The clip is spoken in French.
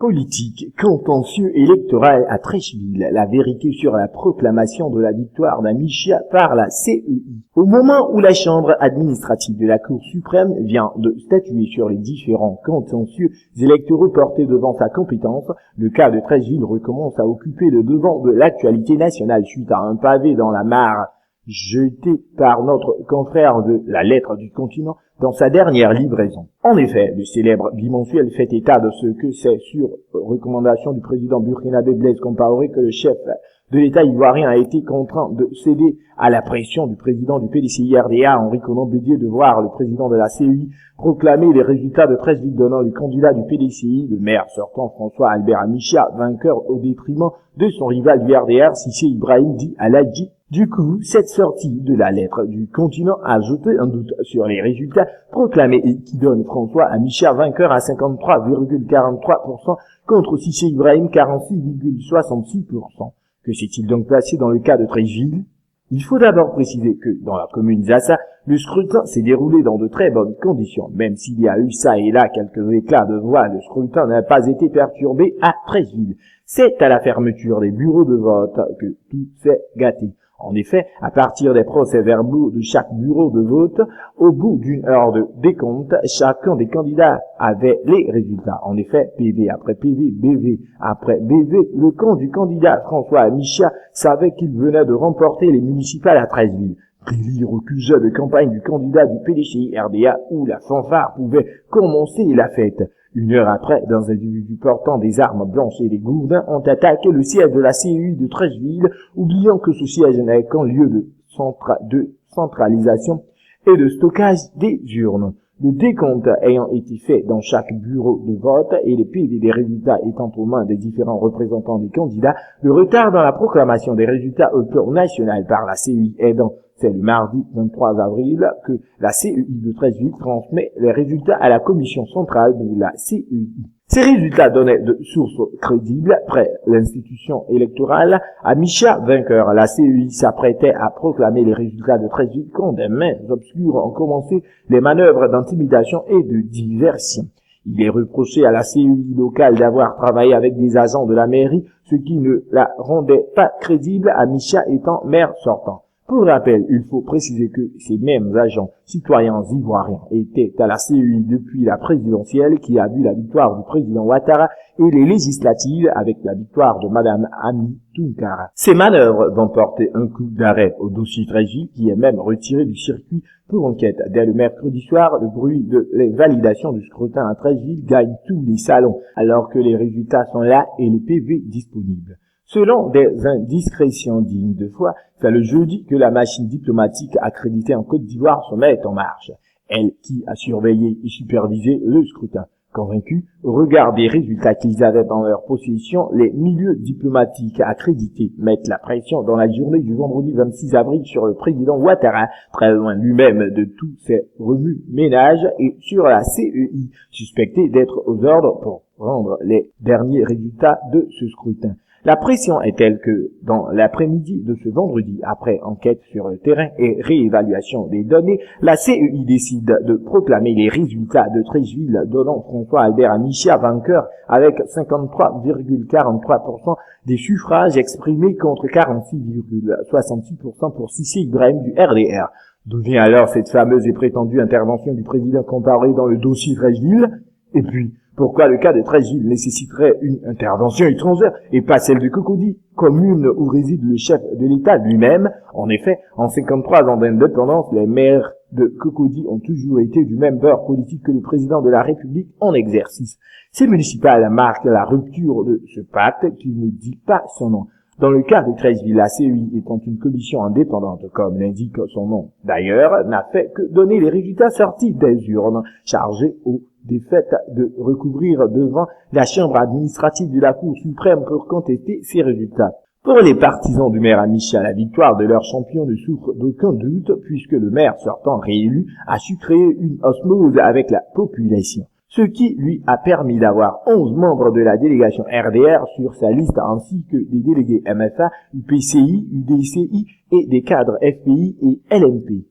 Politique, contentieux électoral à Treichville, la vérité sur la proclamation de la victoire d'Amichia par la CEI. Au moment où la Chambre administrative de la Cour suprême vient de statuer sur les différents contentieux électoraux portés devant sa compétence, le cas de Treichville recommence à occuper le devant de l'actualité nationale suite à un pavé dans la mare jeté par notre confrère de la Lettre du Continent dans sa dernière livraison. En effet, le célèbre bimensuel fait état de ce que c'est sur recommandation du président burkinabé Blaise Compaoré que le chef de l'État ivoirien a été contraint de céder à la pression du président du PDCI-RDA, Henri Konan Bédié, de voir le président de la CEI proclamer les résultats de Treichville donnant le candidat du PDCI, le maire sortant François Albert Amichia, vainqueur au détriment de son rival du RDR, Cissé Ibrahim dit Aladji. Du coup, cette sortie de la Lettre du Continent a jeté un doute sur les résultats proclamés et qui donne François Amichia vainqueur à 53,43% contre Cissé Ibrahim 46,66%. Que s'est-il donc passé dans le cas de Treichville? Il faut d'abord préciser que, dans la commune d'Assa, le scrutin s'est déroulé dans de très bonnes conditions. Même s'il y a eu ça et là quelques éclats de voix, le scrutin n'a pas été perturbé à Treichville. C'est à la fermeture des bureaux de vote que tout s'est gâté. En effet, à partir des procès-verbaux de chaque bureau de vote, au bout d'une heure de décompte, chacun des candidats avait les résultats. En effet, PV après PV, BV après BV, le camp du candidat François Amichia savait qu'il venait de remporter les municipales à Treichville. Délire au QG de campagne du candidat du PDCI-RDA où la fanfare pouvait commencer la fête. Une heure après, des individus portant des armes blanches et des gourdins ont attaqué le siège de la CEI de Treichville, oubliant que ce siège n'est qu'un lieu de centralisation et de stockage des urnes. Le décompte ayant été fait dans chaque bureau de vote et les PV des résultats étant aux mains des différents représentants des candidats, le retard dans la proclamation des résultats au plan national par la CEI aidant, c'est le mardi 23 avril que la CEI de Treichville transmet les résultats à la commission centrale de la CEI. Ces résultats donnaient de sources crédibles près l'institution électorale. Amichia vainqueur, la CEI s'apprêtait à proclamer les résultats de Treichville quand des mains obscures ont commencé les manœuvres d'intimidation et de diversion. Il est reproché à la CEI locale d'avoir travaillé avec des agents de la mairie, ce qui ne la rendait pas crédible, Amichia étant maire sortant. Pour rappel, il faut préciser que ces mêmes agents citoyens ivoiriens étaient à la CEI depuis la présidentielle qui a vu la victoire du président Ouattara et les législatives avec la victoire de Madame Ami Tounkara. Ces manœuvres vont porter un coup d'arrêt au dossier Treichville qui est même retiré du circuit pour enquête. Dès le mercredi soir, le bruit de les validations du scrutin à Treichville gagne tous les salons alors que les résultats sont là et les PV disponibles. Selon des indiscrétions dignes de foi, c'est le jeudi que la machine diplomatique accréditée en Côte d'Ivoire se met en marche. Elle qui a surveillé et supervisé le scrutin. Convaincus, au regard des résultats qu'ils avaient dans leur possession, les milieux diplomatiques accrédités mettent la pression dans la journée du vendredi 26 avril sur le président Ouattara, très loin lui-même de tous ses remue-ménages, et sur la CEI, suspectée d'être aux ordres pour rendre les derniers résultats de ce scrutin. La pression est telle que, dans l'après-midi de ce vendredi, après enquête sur le terrain et réévaluation des données, la CEI décide de proclamer les résultats de Treichville donnant François Albert Amichia vainqueur avec 53,43% des suffrages exprimés contre 46,66% pour Cissé Ibrahim du RDR. D'où vient alors cette fameuse et prétendue intervention du président Compaoré dans le dossier Treichville? Et puis, pourquoi le cas de Treichville nécessiterait une intervention étrangère et pas celle de Cocody, commune où réside le chef de l'État lui-même? En effet, en 53 ans d'indépendance, les maires de Cocody ont toujours été du même bord politique que le président de la République en exercice. Ces municipales marquent la rupture de ce pacte qui ne dit pas son nom. Dans le cas de Treichville, la CEI étant une commission indépendante, comme l'indique son nom d'ailleurs, n'a fait que donner les résultats sortis des urnes, chargées aux défaites de recouvrir devant la chambre administrative de la Cour suprême pour contester ces résultats. Pour les partisans du maire Amichia, la victoire de leur champion ne souffre d'aucun doute puisque le maire sortant réélu a su créer une osmose avec la population, ce qui lui a permis d'avoir 11 membres de la délégation RDR sur sa liste ainsi que des délégués MFA, UPCI, UDCI et des cadres FPI et LMP.